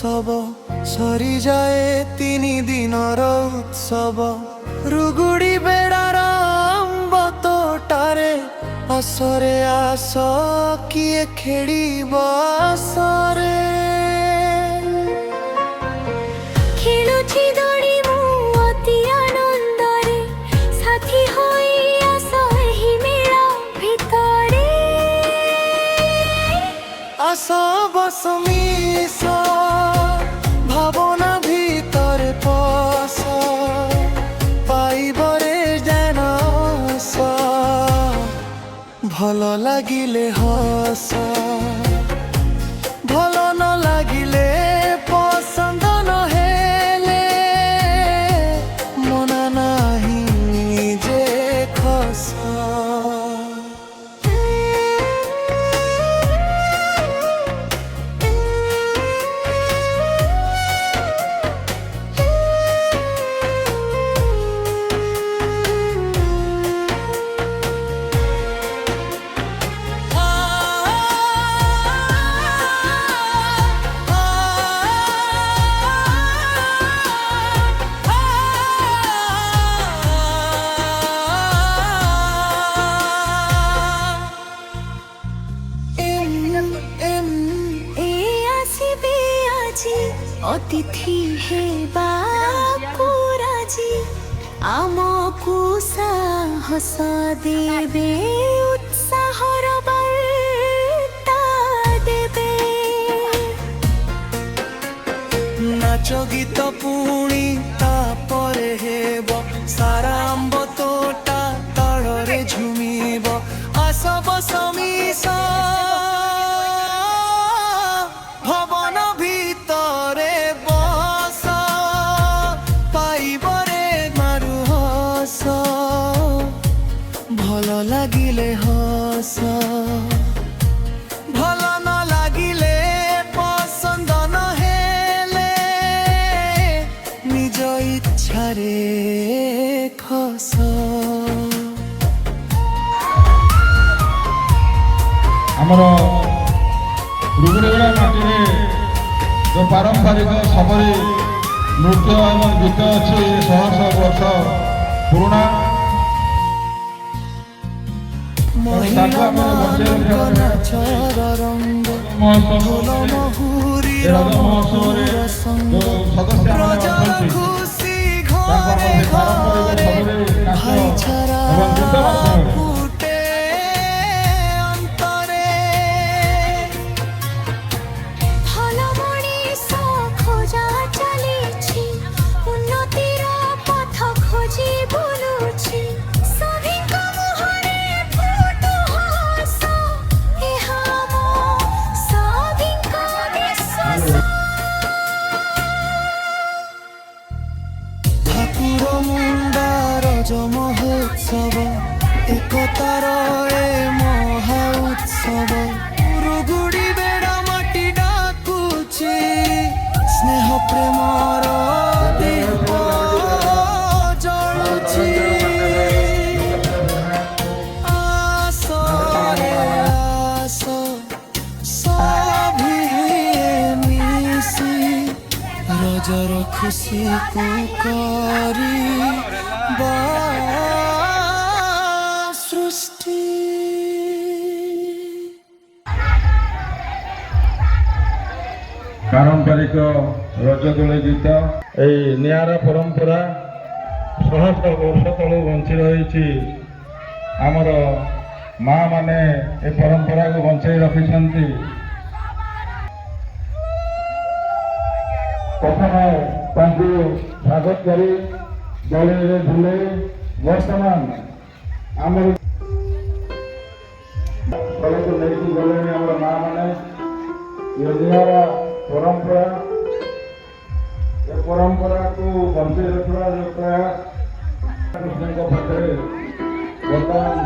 উৎসব সরি যায় 3 দিনর উৎসব রুগুড়ি বেড়ার আম্ব তোটারে আসরে আস কিয়ে খেড়িব আসরে খেলুছি দড়ি মু অতি আনন্দরে সাথী হই আস ଏହି মেলা ভিতরে আস বস মিশ ভাবনা ভিতরে পশ পাইবরে যেন আস ভাল লাগিলে হস ভাল ন লাগিলে পছন্দ নহেলে মনা নাহি যে খস অতিথি হেବାକୁ রাজি ଆମକୁ ସାହସ ଦେବେ ଉତ୍ସାହର ବାର୍ତ୍ତା ଦେବେ নাচ গীত পুଣି তাপরে হেব সারা আম্ব তোটা তাଳରେ ঝুমিব আস বস মিশ ভবন ভিতরে বস পাইবরে মারু হস ভাল লাগিলে হস ভাল ন লাগিলে পছন্দ নহেলে নিজ ইচ্ছারে খস ଆମର ରୁଗୁଡିଗଡ଼ା ମାଟିରେ ଯେଉଁ ପାରମ୍ପରିକ ସବରୀ ନୃତ୍ୟ ଏବଂ ଗୀତ ଅଛି 100 ବର୍ଷ ପୁରୁଣା। ତାକୁ ଆମେ ବଞ୍ଚେଇ ରଖିବା ମହୋତ୍ସବରେ ଯେଉଁ ସଦସ୍ୟମାନେ ଅଛନ୍ତି ତାଙ୍କ ମଧ୍ୟ ପାରମ୍ପରିକ ସବରୀ ନାଚ ଏବଂ ଗୀତ ମାଧ୍ୟମରେ মহোৎসব একতার এ মহা উৎসব রুগুড়ি বেড়া মাটি ডাকুছি স্নেহ প্রেমর দীপ জলুছি আস রে আস সভি মিশি রজর খুশি কু করি সৃষ্টি ପାରମ୍ପରିକ ରଜଦୋଳି ଗୀତ ଏହି ନିଆରା ପରମ୍ପରା 100 ବର୍ଷ ତଳୁ ବଞ୍ଚି ରହିଛି। ଆମର ମା ମାନେ ଏ ପରମ୍ପରାକୁ ବଞ୍ଚେଇ ରଖିଛନ୍ତି। ପ୍ରଥମେ ତାଙ୍କୁ ସ୍ୱାଗତ କରି ଦୋଳିରେ ଝୁଲେଇ ବର୍ତ୍ତମାନ ଆମର ତଳକୁ ନେଇକି ଗଲେଣି ଆମର ମା ମାନେ। ନିଆରା ପରମ୍ପରା ଏ ପରମ୍ପରାକୁ ବଞ୍ଚେଇ ରଖିବା ଯେଉଁ ପ୍ରୟାସ କୃଷ୍ଣଙ୍କ ପାଖରେ ବର୍ତ୍ତମାନ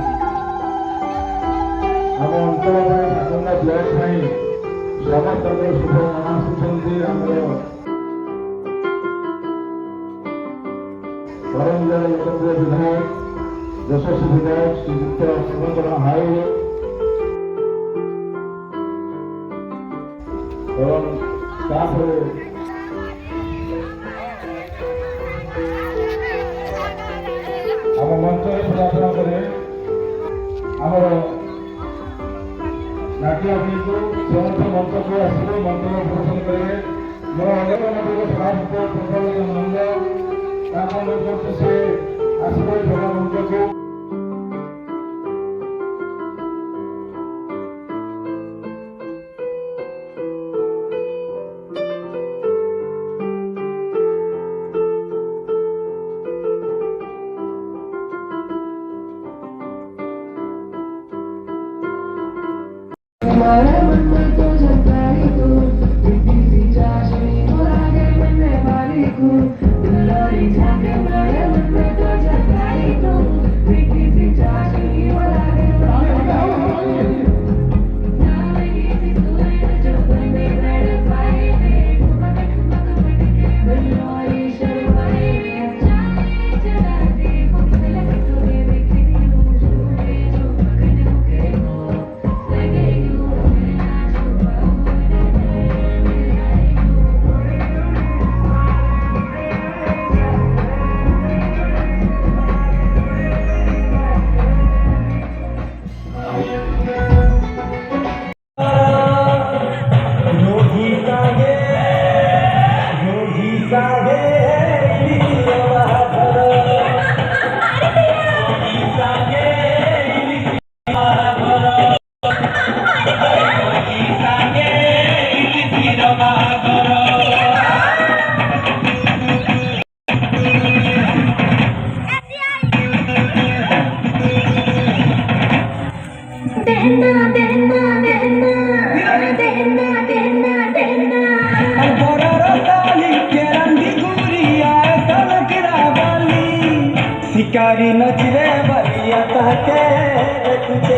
ଆମ ଅଞ୍ଚଳ ପାଇଁ ଆସନ୍ତା ବ୍ଲକ ପାଇଁ ସମସ୍ତଙ୍କର ଶୁଭ ମନାସୁଛନ୍ତି। ଆମର କରଞ୍ଜଳ ଲୋକପ୍ରିୟ ବିଧାୟକ ଯଶସ୍ୱୀ ବିଧାୟକ ଶ୍ରୀଯୁକ୍ତ ସୁରେନ୍ଦ୍ର ହାଇ ଏବଂ ତାପରେ ପ୍ରାର୍ଥନା କରେ ଆମର ନାଟ୍ୟକୁ ସମସ୍ତ ମଞ୍ଚକୁ ଆସିବେ, ମନ୍ତ୍ରର ପ୍ରଦର୍ଶନ କରିବେ। ମୋର ଅନେକ ମନ୍ତ୍ରକୁ ଫାଷ୍ଟ ପ୍ରଥମ ନନ୍ଦ ତାଙ୍କ କରୁଛି ସେ ଆସିବେ ସଭା ମଞ୍ଚକୁ। शिकारी नचरे बलिया ताके तुझे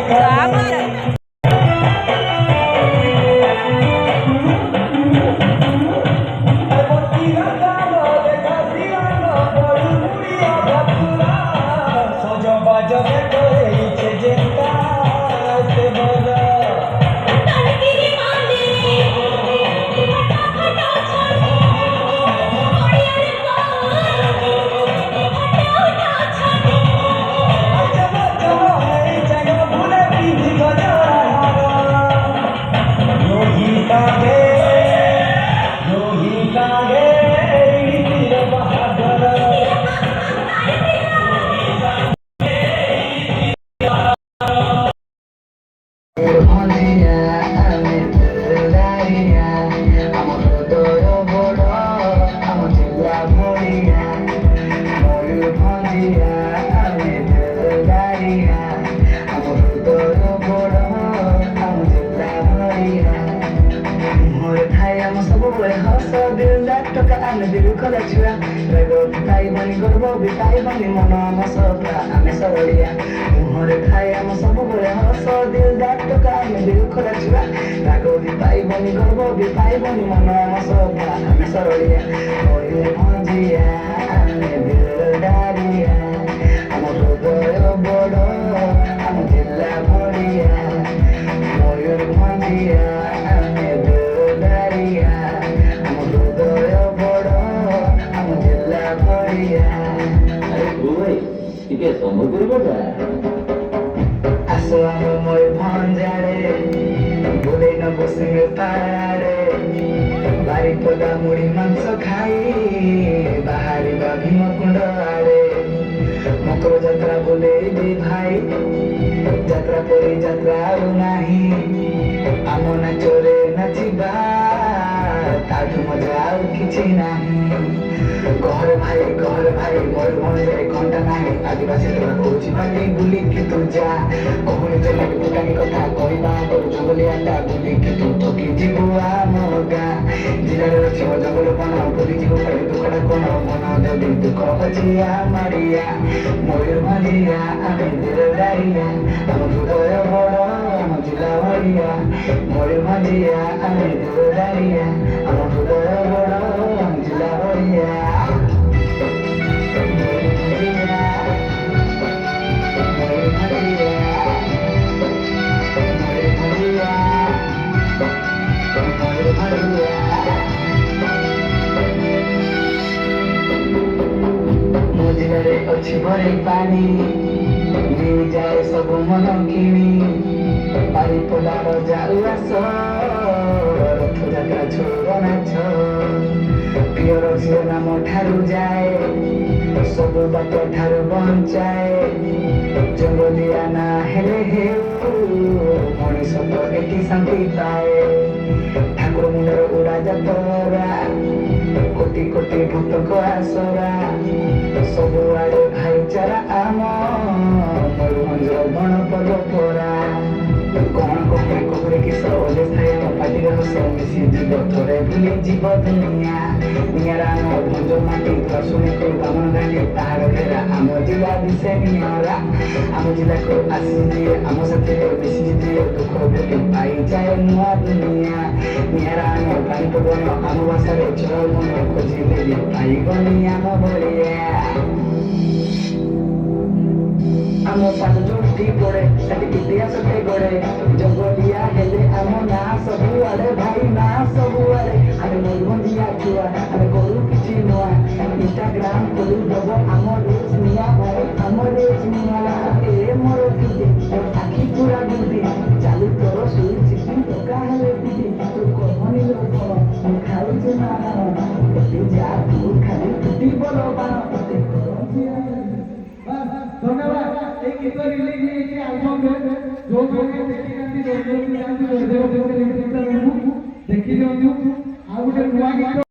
ଅଛି ଭରି ପାଣି ଯାଏ ସବୁ ମନ କିଣି ବାରିପଦାର ଯାଉ ଆସ ରଥଯାତ୍ରା ଛୋଟ ନାଚ ପ୍ରିୟର ଝିଅ ନାମ ଠାରୁ ଯାଏ ସବୁ ବାଟ ଠାରୁ ବଞ୍ଚାଏ ଜଙ୍ଗଲିଆ ନା ହେଲେ ହେଉ ମଣିଷ ତ ଏଠି ଶାନ୍ତି ପାଏ ଠାକୁର ମୁଣ୍ଡର ଉଡ଼ା ଯାତରା କୋଟି କୋଟି ଭକ୍ତଙ୍କ ଆସରା ସବୁଆଡ଼େ ଭାଇଚାରା ଆମ ମୟୂରଭଞ୍ଜର ଗଣପର୍ବ ପରା କଣ କହୁରେ କହୁରେ କିସ ଅବସ୍ଥାୟ ପାଟିର ହସ ମିଶି ଯିବ ଥରେ ଭୁଲି ଯିବ ଦୁନିଆ ନିଆରା ଆମ ଭଞ୍ଜ ମାଟି ଶୁଣିକୁ ବାମନ ଘାଟି ପାହାଡ଼ ଘେରା ଆମ ଜିଲ୍ଲା ଦିଶେ ନିଆରା ଆମ ଜିଲ୍ଲାକୁ ଆସିଛି ଆମ ସାଥିରେ ମିଶିଛି ଯିଏ ଦୁଃଖ ଭୁଲି ପାଇଯାଏ ନୂଆ ଦୁନିଆ ନିଆରା ଆମ ପାଣି ପବନ ଆମ ଭାଷାରେ ଚଳ ମନ ଖୋଜିଲେ ବି ପାଇବନି ଆମ ଭଳିଆ ଆମ ପାଦ ଯୋଉଠି ପଡ଼େ ସେଠି ଇତିହାସଟେ ଗଡ଼େ ଜଙ୍ଗଲିଆ ହେଲେ ଆମ ନାଁ ସବୁଆଡ଼େ ଭାଇ ନାଁ ସବୁଆଡ଼େ ଆମେ ମୟୂରଭଞ୍ଜିଆ ଛୁଆ ଆମେ କରୁ କିଛି ନୂଆ ଇନଷ୍ଟାଗ୍ରାମ ଖୋଲି ଦେବ ଆମ ରିଲ୍ସ ନିଆ ଭାଇ ଆମ ରିଲ୍ସ ନିଆ ଏ ମୋର ଦିଦି ମୋ ଆଖି ପୁରା ଦିଦି ଚାଲୁ ତୋର ଶୋଇ ଚିଠି ଟଙ୍କା ହେଲେ ଦିଦି ତୁ କହନି ଲୋକ ମୁଁ ଖାଉଛି ନା ଏଠି ଯା ତୁ ଖାଲି ଫୁଟି ବଲ ବାଣ ଧନ୍ୟବାଦ এই গীত রিলিজ হয়েছে আলবমে जो দেখি দেখি দেখি দেখি দেখি দেখি দেখি দেখি দেখি দেখি দেখি দেখি দেখি দেখি দেখি দেখি দেখি দেখি দেখি